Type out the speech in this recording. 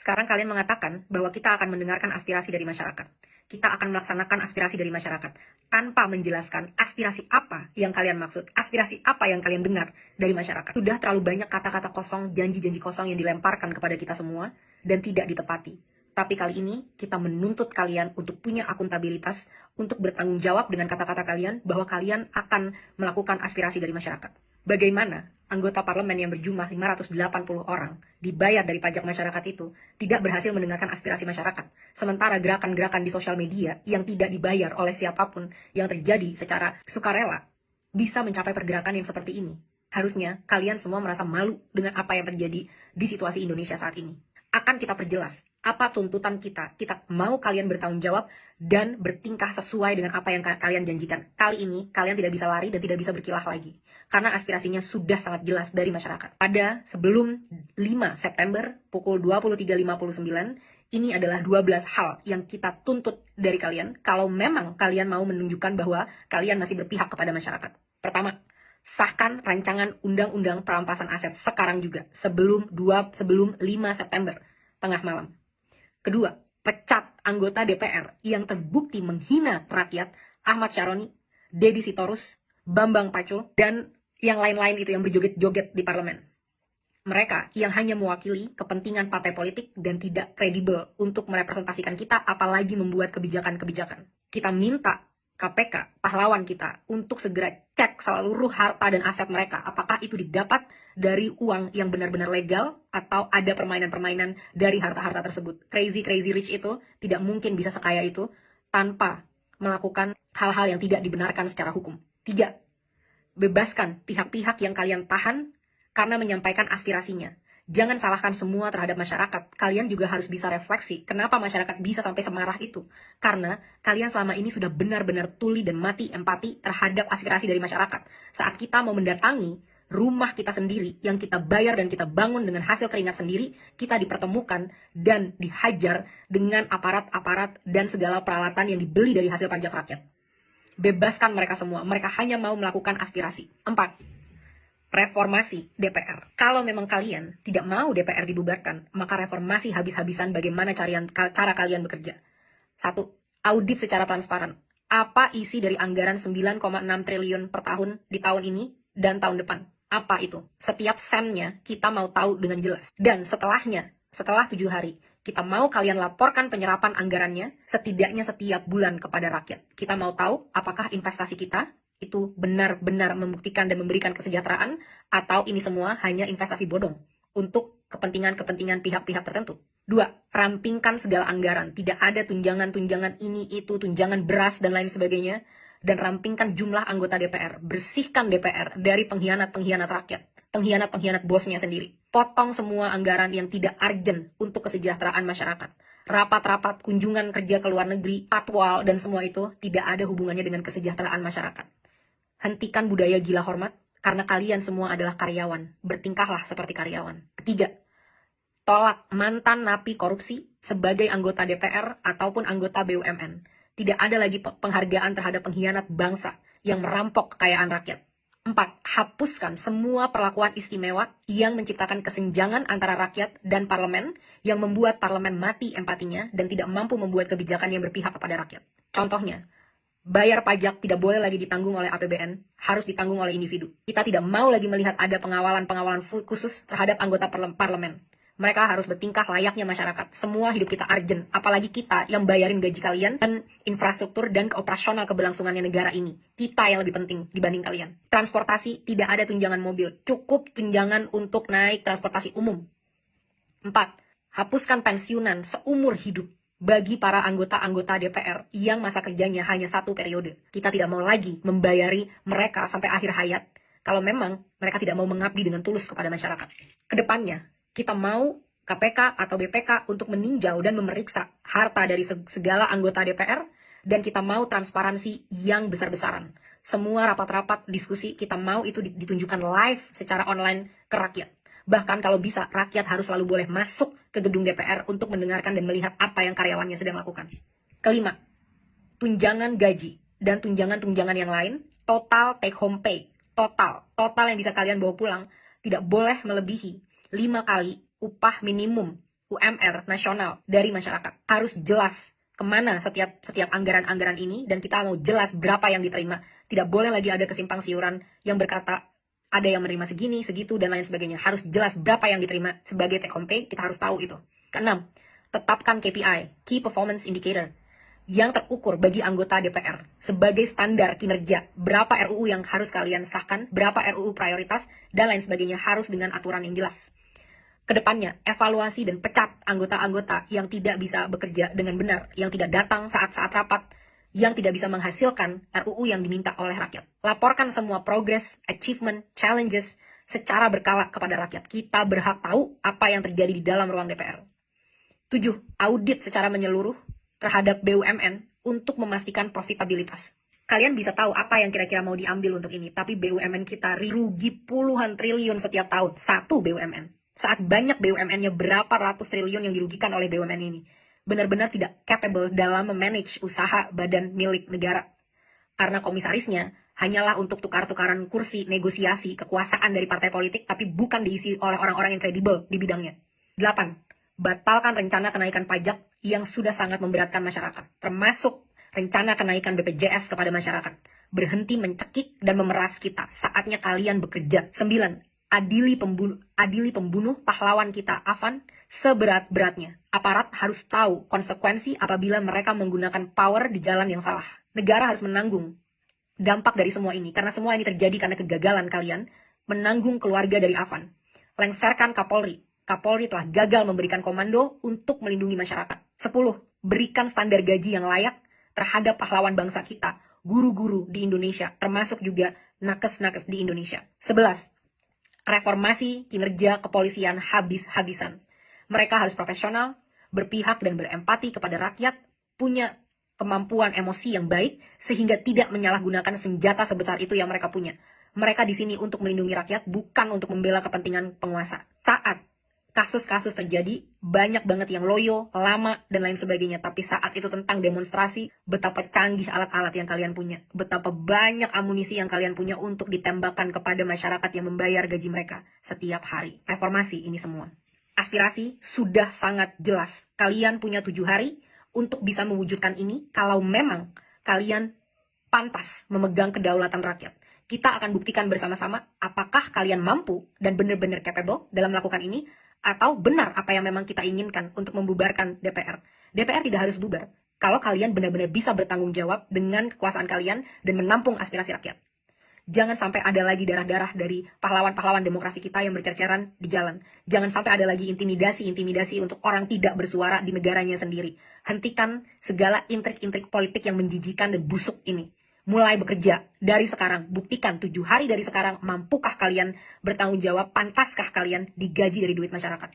Sekarang kalian mengatakan bahwa kita akan mendengarkan aspirasi dari masyarakat. Kita akan melaksanakan aspirasi dari masyarakat tanpa menjelaskan aspirasi apa yang kalian maksud, aspirasi apa yang kalian dengar dari masyarakat. Sudah terlalu banyak kata-kata kosong, janji-janji kosong yang dilemparkan kepada kita semua dan tidak ditepati. Tapi kali ini kita menuntut kalian untuk punya akuntabilitas, untuk bertanggung jawab dengan kata-kata kalian bahwa kalian akan melakukan aspirasi dari masyarakat. Bagaimana anggota parlemen yang berjumlah 580 orang dibayar dari pajak masyarakat itu tidak berhasil mendengarkan aspirasi masyarakat. Sementara gerakan-gerakan di sosial media yang tidak dibayar oleh siapapun yang terjadi secara sukarela bisa mencapai pergerakan yang seperti ini. Harusnya kalian semua merasa malu dengan apa yang terjadi di situasi Indonesia saat ini. Akan kita perjelas apa tuntutan kita. Kita mau kalian bertanggung jawab dan bertingkah sesuai dengan apa yang kalian janjikan. Kali ini kalian tidak bisa lari dan tidak bisa berkilah lagi. Karena aspirasinya sudah sangat jelas dari masyarakat. Pada sebelum 5 September pukul 23.59, ini adalah 12 hal yang kita tuntut dari kalian kalau memang kalian mau menunjukkan bahwa kalian masih berpihak kepada masyarakat. Pertama, sahkan rancangan undang-undang perampasan aset sekarang juga, sebelum 5 September, tengah malam. Kedua, pecat anggota DPR yang terbukti menghina rakyat, Ahmad Syaroni, Deddy Sitorus, Bambang Pacul, dan yang lain-lain itu yang berjoget-joget di parlemen. Mereka yang hanya mewakili kepentingan partai politik dan tidak kredibel untuk merepresentasikan kita, apalagi membuat kebijakan-kebijakan. Kita minta KPK, pahlawan kita, untuk segera cek seluruh harta dan aset mereka. Apakah itu didapat dari uang yang benar-benar legal atau ada permainan-permainan dari harta-harta tersebut. Crazy rich itu tidak mungkin bisa sekaya itu tanpa melakukan hal-hal yang tidak dibenarkan secara hukum. 3. Bebaskan pihak-pihak yang kalian tahan karena menyampaikan aspirasinya. Jangan salahkan semua terhadap masyarakat. Kalian juga harus bisa refleksi kenapa masyarakat bisa sampai semarah itu. Karena kalian selama ini sudah benar-benar tuli dan mati empati terhadap aspirasi dari masyarakat. Saat kita mau mendatangi rumah kita sendiri yang kita bayar dan kita bangun dengan hasil keringat sendiri, kita dipertemukan dan dihajar dengan aparat-aparat dan segala peralatan yang dibeli dari hasil pajak rakyat. Bebaskan mereka semua. Mereka hanya mau melakukan aspirasi. 4. Reformasi DPR. Kalau memang kalian tidak mau DPR dibubarkan, maka reformasi habis-habisan bagaimana cara kalian bekerja. 1. Audit secara transparan. Apa isi dari anggaran 9,6 triliun per tahun di tahun ini dan tahun depan? Apa itu? Setiap sennya kita mau tahu dengan jelas. Dan setelahnya, setelah 7 hari, kita mau kalian laporkan penyerapan anggarannya setidaknya setiap bulan kepada rakyat. Kita mau tahu apakah investasi kita itu benar-benar membuktikan dan memberikan kesejahteraan, atau ini semua hanya investasi bodong untuk kepentingan-kepentingan pihak-pihak tertentu. 2. Rampingkan segala anggaran. Tidak ada tunjangan-tunjangan ini, itu, tunjangan beras, dan lain sebagainya. Dan rampingkan jumlah anggota DPR. Bersihkan DPR dari pengkhianat-pengkhianat rakyat. Pengkhianat-pengkhianat bosnya sendiri. Potong semua anggaran yang tidak urgent untuk kesejahteraan masyarakat. Rapat-rapat, kunjungan kerja ke luar negeri, patwal, dan semua itu tidak ada hubungannya dengan kesejahteraan masyarakat. Hentikan budaya gila hormat, karena kalian semua adalah karyawan. Bertingkahlah seperti karyawan. 3. Tolak mantan napi korupsi sebagai anggota DPR ataupun anggota BUMN. Tidak ada lagi penghargaan terhadap pengkhianat bangsa yang merampok kekayaan rakyat. 4. Hapuskan semua perlakuan istimewa yang menciptakan kesenjangan antara rakyat dan parlemen, yang membuat parlemen mati empatinya dan tidak mampu membuat kebijakan yang berpihak kepada rakyat. Contohnya, bayar pajak tidak boleh lagi ditanggung oleh APBN, harus ditanggung oleh individu. Kita tidak mau lagi melihat ada pengawalan khusus terhadap anggota parlemen. Mereka harus bertingkah layaknya masyarakat. Semua hidup kita urgent, apalagi kita yang bayarin gaji kalian dan infrastruktur dan operasional keberlangsungannya negara ini. Kita yang lebih penting dibanding kalian. Transportasi, tidak ada tunjangan mobil, cukup tunjangan untuk naik transportasi umum. 4. Hapuskan pensiunan seumur hidup bagi para anggota-anggota DPR yang masa kerjanya hanya 1 periode. Kita tidak mau lagi membayari mereka sampai akhir hayat kalau memang mereka tidak mau mengabdi dengan tulus kepada masyarakat. Kedepannya, kita mau KPK atau BPK untuk meninjau dan memeriksa harta dari segala anggota DPR, dan kita mau transparansi yang besar-besaran. Semua rapat-rapat, diskusi, kita mau itu ditunjukkan live secara online ke rakyat. Bahkan kalau bisa, rakyat harus selalu boleh masuk ke gedung DPR untuk mendengarkan dan melihat apa yang karyawannya sedang lakukan. 5. Tunjangan gaji dan tunjangan-tunjangan yang lain, total take home pay, total yang bisa kalian bawa pulang, tidak boleh melebihi 5 kali upah minimum UMR nasional dari masyarakat. Harus jelas kemana setiap anggaran-anggaran ini, dan kita mau jelas berapa yang diterima. Tidak boleh lagi ada kesimpang siuran yang berkata ada yang menerima segini, segitu, dan lain sebagainya. Harus jelas berapa yang diterima sebagai take home pay, kita harus tahu itu. Keenam, tetapkan KPI, Key Performance Indicator, yang terukur bagi anggota DPR sebagai standar kinerja. Berapa RUU yang harus kalian sahkan, berapa RUU prioritas, dan lain sebagainya, harus dengan aturan yang jelas. Kedepannya, evaluasi dan pecat anggota-anggota yang tidak bisa bekerja dengan benar, yang tidak datang saat-saat rapat, yang tidak bisa menghasilkan RUU yang diminta oleh rakyat. Laporkan semua progress, achievement, challenges secara berkala kepada rakyat. Kita berhak tahu apa yang terjadi di dalam ruang DPR. 7. Audit secara menyeluruh terhadap BUMN untuk memastikan profitabilitas. Kalian bisa tahu apa yang kira-kira mau diambil untuk ini, tapi BUMN kita rugi puluhan triliun setiap tahun. Satu BUMN. Saat banyak BUMN-nya berapa ratus triliun yang dirugikan oleh BUMN ini. Benar-benar tidak capable dalam memanage usaha badan milik negara. Karena komisarisnya hanyalah untuk tukar-tukaran kursi, negosiasi, kekuasaan dari partai politik, tapi bukan diisi oleh orang-orang yang kredibel di bidangnya. 8. Batalkan rencana kenaikan pajak yang sudah sangat memberatkan masyarakat, termasuk rencana kenaikan BPJS kepada masyarakat. Berhenti mencekik dan memeras kita. Saatnya kalian bekerja. 9. Adili pembunuh pahlawan kita, Afan, seberat-beratnya. Aparat harus tahu konsekuensi apabila mereka menggunakan power di jalan yang salah. Negara harus menanggung dampak dari semua ini, karena semua ini terjadi karena kegagalan kalian menanggung keluarga dari Afan. Lengserkan Kapolri. Kapolri telah gagal memberikan komando untuk melindungi masyarakat. 10. Berikan standar gaji yang layak terhadap pahlawan bangsa kita, guru-guru di Indonesia, termasuk juga nakes-nakes di Indonesia. 11. Reformasi kinerja kepolisian habis-habisan. Mereka harus profesional, berpihak dan berempati kepada rakyat, punya kemampuan emosi yang baik, sehingga tidak menyalahgunakan senjata sebesar itu yang mereka punya. Mereka di sini untuk melindungi rakyat, bukan untuk membela kepentingan penguasa. Saat kasus-kasus terjadi, banyak banget yang loyo, lama, dan lain sebagainya. Tapi saat itu tentang demonstrasi, betapa canggih alat-alat yang kalian punya. Betapa banyak amunisi yang kalian punya untuk ditembakkan kepada masyarakat yang membayar gaji mereka setiap hari. Reformasi ini semua. Aspirasi sudah sangat jelas. Kalian punya 7 hari untuk bisa mewujudkan ini kalau memang kalian pantas memegang kedaulatan rakyat. Kita akan buktikan bersama-sama apakah kalian mampu dan benar-benar capable dalam melakukan ini, atau benar apa yang memang kita inginkan untuk membubarkan DPR. DPR tidak harus bubar kalau kalian benar-benar bisa bertanggung jawab dengan kekuasaan kalian dan menampung aspirasi rakyat. Jangan sampai ada lagi darah-darah dari pahlawan-pahlawan demokrasi kita yang bercerceran di jalan. Jangan sampai ada lagi intimidasi-intimidasi untuk orang tidak bersuara di negaranya sendiri. Hentikan segala intrik-intrik politik yang menjijikan dan busuk ini. Mulai bekerja dari sekarang. Buktikan 7 hari dari sekarang, mampukah kalian bertanggung jawab, pantaskah kalian digaji dari duit masyarakat.